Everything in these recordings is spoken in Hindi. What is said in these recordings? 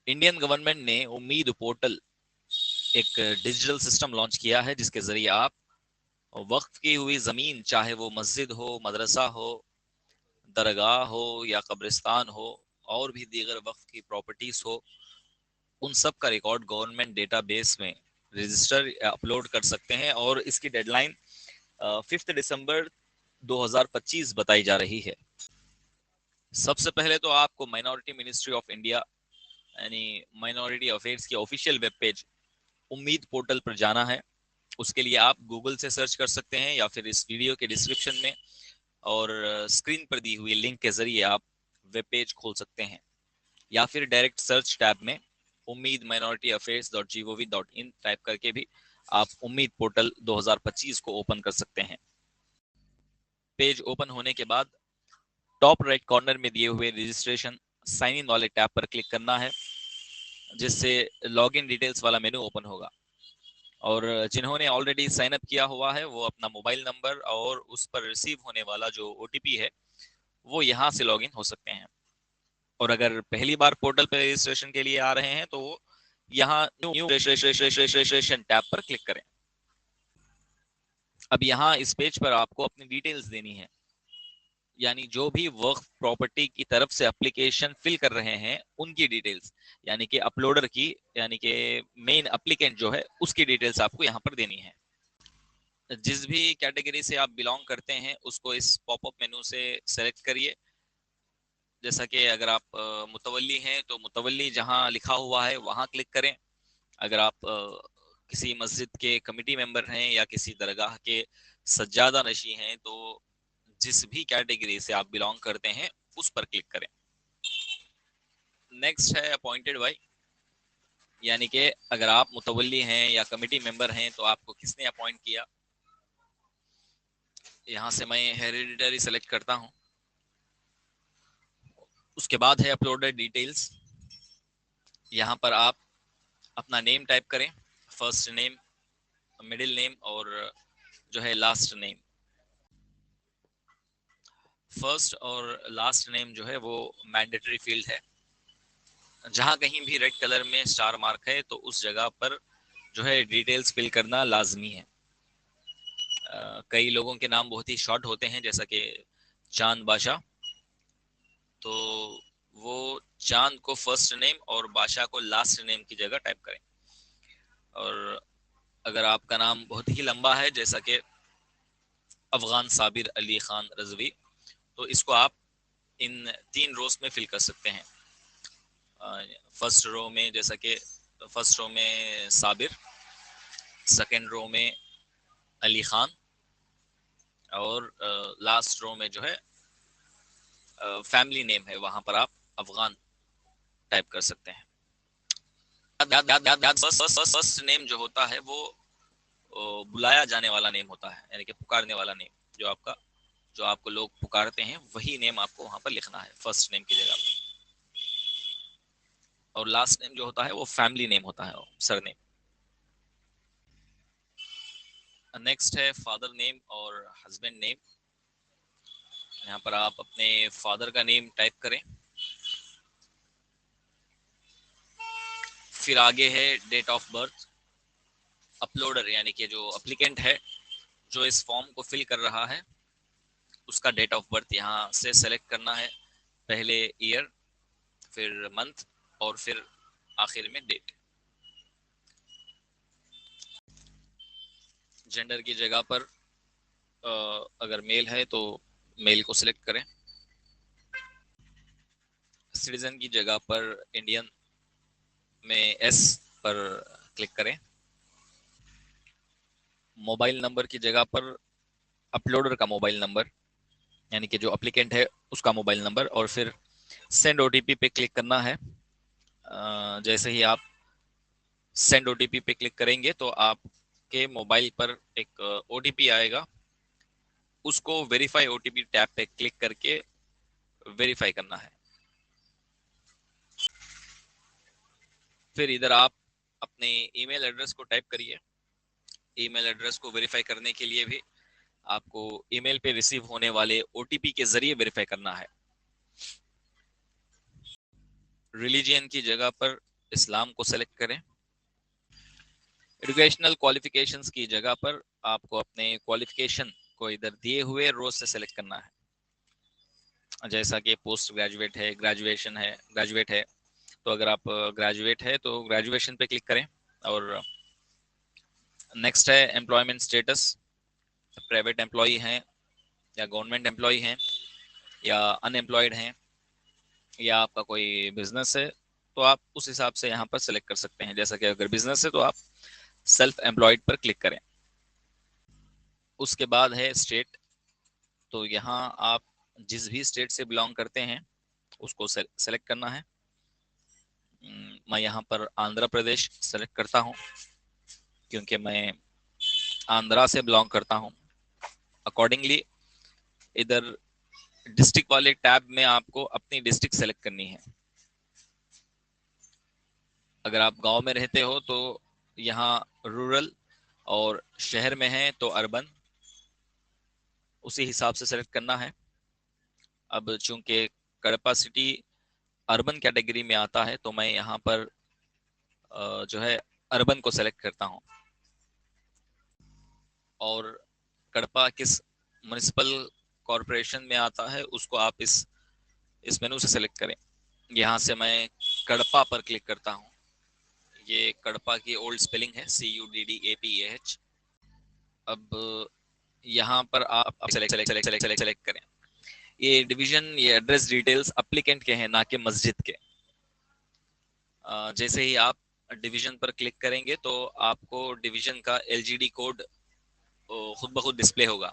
इंडियन गवर्नमेंट ने उम्मीद पोर्टल एक डिजिटल सिस्टम लॉन्च किया है जिसके जरिए आप वक्फ की हुई जमीन, चाहे वो मस्जिद हो, मदरसा हो, दरगाह हो या कब्रिस्तान हो, और भी दीगर वक्फ की प्रॉपर्टीज हो, उन सब का रिकॉर्ड गवर्नमेंट डेटाबेस में रजिस्टर अपलोड कर सकते हैं। और इसकी डेडलाइन 5 दिसंबर 2025 बताई जा रही है। सबसे पहले तो आपको माइनॉरिटी मिनिस्ट्री ऑफ इंडिया यानी माइनॉरिटी अफेयर्स की ऑफिशियल वेब पेज उम्मीद पोर्टल पर जाना है। उसके लिए आप गूगल से सर्च कर सकते हैं या फिर इस वीडियो के डिस्क्रिप्शन में और स्क्रीन पर दी हुई लिंक के जरिए आप वेब पेज खोल सकते हैं, या फिर डायरेक्ट सर्च टैब में उम्मीद माइनॉरिटी अफेयर्स .gov.in टाइप करके भी आप उम्मीद पोर्टल 2025 को ओपन कर सकते हैं। पेज ओपन होने के बाद टॉप राइट कॉर्नर में दिए हुए रजिस्ट्रेशन साइन इन वाले टैब पर क्लिक करना है, जिससे लॉगिन डिटेल्स वाला मेनू ओपन होगा। और जिन्होंने ऑलरेडी साइन अप किया हुआ है वो अपना मोबाइल नंबर और उस पर रिसीव होने वाला जो ओटीपी है वो यहाँ से लॉगिन हो सकते हैं। और अगर पहली बार पोर्टल पे रजिस्ट्रेशन के लिए आ रहे हैं तो यहाँ न्यू रजिस्ट्रेशन टैब पर क्लिक करें। अब यहाँ इस पेज पर आपको अपनी डिटेल्स देनी है, यानी जो भी वक्फ प्रॉपर्टी की तरफ से एप्लीकेशन फिल कर रहे हैं उनकी डिटेल्स, यानी कि अपलोडर की, यानी कि मेन एप्लीकेंट जो है उसकी डिटेल्स आपको यहाँ पर देनी है। जिस भी कैटेगरी से आप बिलोंग करते हैं उसको इस पॉपअप मेनू से सेलेक्ट करिए। जैसा कि अगर आप मुतवल्ली हैं तो मुतवल्ली जहां लिखा हुआ है वहां क्लिक करें। अगर आप किसी मस्जिद के कमिटी मेंबर हैं या किसी दरगाह के सज्जादा नशी हैं तो जिस भी कैटेगरी से आप बिलोंग करते हैं उस पर क्लिक करें। नेक्स्ट है अपॉइंटेड बाय, यानी कि अगर आप मुतवल्ली हैं या कमिटी मेंबर हैं तो आपको किसने अपॉइंट किया। यहाँ से मैं हेरिडिटरी सेलेक्ट करता हूँ। उसके बाद है अपलोडेड डिटेल्स। यहाँ पर आप अपना नेम टाइप करें, फर्स्ट नेम, मिडिल नेम और जो है लास्ट नेम। फर्स्ट और लास्ट नेम जो है वो मैंडेटरी फील्ड है। जहां कहीं भी रेड कलर में स्टार मार्क है तो उस जगह पर जो है डिटेल्स फिल करना लाजमी है। कई लोगों के नाम बहुत ही शॉर्ट होते हैं, जैसा कि चांद बादशाह, तो वो चांद को फर्स्ट नेम और बादशाह को लास्ट नेम की जगह टाइप करें। और अगर आपका नाम बहुत ही लंबा है जैसा कि अफगान साबिर अली खान रजवी, तो इसको आप इन 3 रोज में फिल कर सकते हैं। फर्स्ट रो में जैसा कि फर्स्ट रो में साबिर, सेकंड रो में अली खान और लास्ट रो में जो है फैमिली नेम है वहां पर आप अफगान टाइप कर सकते हैं। फर्स्ट नेम जो होता है वो बुलाया जाने वाला नेम होता है, यानी कि पुकारने वाला नेम, जो आपको लोग पुकारते हैं वही नेम आपको वहां पर लिखना है फर्स्ट नेम की जगह पर। और लास्ट नेम जो होता है वो फैमिली नेम होता है, सरनेम। नेक्स्ट है फादर नेम और हस्बैंड नेम। यहाँ पर आप अपने फादर का नेम टाइप करें। फिर आगे है डेट ऑफ बर्थ। अपलोडर यानी कि जो एप्लीकेंट है जो इस फॉर्म को फिल कर रहा है उसका डेट ऑफ बर्थ यहाँ से सेलेक्ट करना है। पहले ईयर, फिर मंथ और फिर आखिर में डेट। जेंडर की जगह पर अगर मेल है तो मेल को सिलेक्ट करें। सिटीजन की जगह पर इंडियन में एस पर क्लिक करें। मोबाइल नंबर की जगह पर अपलोडर का मोबाइल नंबर, यानी कि जो एप्लीकेंट है उसका मोबाइल नंबर, और फिर सेंड ओटीपी पे क्लिक करना है। जैसे ही आप सेंड ओटीपी पे क्लिक करेंगे तो आपके मोबाइल पर एक ओटीपी आएगा, उसको वेरीफाई ओटीपी टैब पे क्लिक करके वेरीफाई करना है। फिर इधर आप अपने ईमेल एड्रेस को टाइप करिए। ईमेल एड्रेस को वेरीफाई करने के लिए भी आपको ईमेल पे रिसीव होने वाले ओटीपी के जरिए वेरीफाई करना है। रिलीजियन की जगह पर इस्लाम को सेलेक्ट करें। एजुकेशनल क्वालिफिकेशंस की जगह पर आपको अपने क्वालिफिकेशन को इधर दिए हुए रो से सेलेक्ट करना है। जैसा कि पोस्ट ग्रेजुएट है, ग्रेजुएशन है, ग्रेजुएट है, तो अगर आप ग्रेजुएट है तो ग्रेजुएशन पे क्लिक करें। और नेक्स्ट है एम्प्लॉयमेंट स्टेटस, प्राइवेट एम्प्लॉय हैं या गवर्नमेंट एम्प्लॉय हैं या अनएम्प्लॉयड हैं या आपका कोई बिजनेस है, तो आप उस हिसाब से यहाँ पर सेलेक्ट कर सकते हैं। जैसा कि अगर बिजनेस है तो आप सेल्फ एम्प्लॉयड पर क्लिक करें। उसके बाद है स्टेट, तो यहाँ आप जिस भी स्टेट से बिलोंग करते हैं उसको सेलेक्ट करना है। मैं यहाँ पर आंध्र प्रदेश सेलेक्ट करता हूँ क्योंकि मैं आंध्रा से बिलोंग करता हूँ। अकॉर्डिंगली इधर डिस्ट्रिक्ट वाले टैब में आपको अपनी डिस्ट्रिक्ट सेलेक्ट करनी है। अगर आप गांव में रहते हो तो यहाँ रूरल, और शहर में है तो अर्बन, उसी हिसाब से सेलेक्ट करना है। अब चूंकि कड़पा सिटी अर्बन कैटेगरी में आता है तो मैं यहाँ पर जो है अर्बन को सेलेक्ट करता हूँ। और कड़पा किस म्युनिसिपल कॉरपोरेशन में आता है उसको आप इस मेनू से सेलेक्ट करें। यहाँ से मैं कड़पा पर क्लिक करता हूँ। ये कड़पा की ओल्ड स्पेलिंग है, CUDDAPAH। अब यहाँ पर आप सेलेक्ट करें। ये डिवीजन, ये एड्रेस डिटेल्स एप्लीकेंट के हैं, ना कि मस्जिद के। जैसे ही आप डिवीजन पर क्लिक करेंगे तो आपको डिवीजन का LGD कोड खुद ब खुद डिस्प्ले होगा।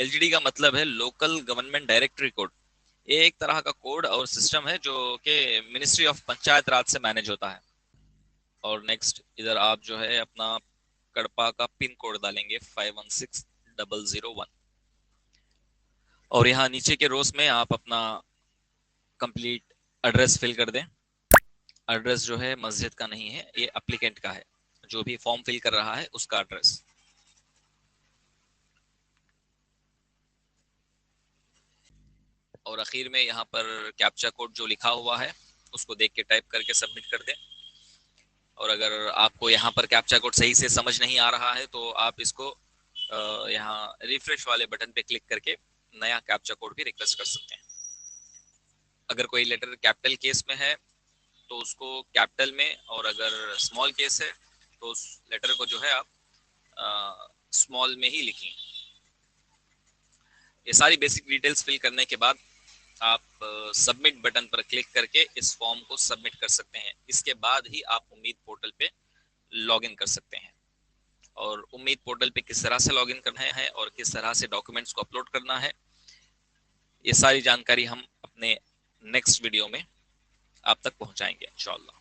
LGD का मतलब है लोकल गवर्नमेंट डायरेक्टरी कोड। ये एक तरह का कोड और सिस्टम है जो कि मिनिस्ट्री ऑफ पंचायत राज से मैनेज होता है। और नेक्स्ट इधर आप जो है अपना कड़पा का पिन कोड डालेंगे 516001। और यहाँ नीचे के रोज में आप अपना कंप्लीट एड्रेस फिल कर दें। एड्रेस जो है मस्जिद का नहीं है, ये एप्लीकेंट का है, जो भी फॉर्म फिल कर रहा है उसका एड्रेस। और आखिर में यहाँ पर कैप्चा कोड जो लिखा हुआ है उसको देख के टाइप करके सबमिट कर दें। और अगर आपको यहाँ पर कैप्चा कोड सही से समझ नहीं आ रहा है तो आप इसको यहाँ रिफ्रेश वाले बटन पे क्लिक करके नया कैप्चा कोड भी रिक्वेस्ट कर सकते हैं। अगर कोई लेटर कैपिटल केस में है तो उसको कैपिटल में, और अगर स्मॉल केस है तो उस लेटर को जो है आप स्मॉल में ही लिखें। ये सारी बेसिक डिटेल्स फिल करने के बाद आप सबमिट बटन पर क्लिक करके इस फॉर्म को सबमिट कर सकते हैं। इसके बाद ही आप उम्मीद पोर्टल पे लॉगिन कर सकते हैं। और उम्मीद पोर्टल पे किस तरह से लॉगिन करना है और किस तरह से डॉक्यूमेंट्स को अपलोड करना है, ये सारी जानकारी हम अपने नेक्स्ट वीडियो में आप तक पहुंचाएंगे इंशाअल्लाह।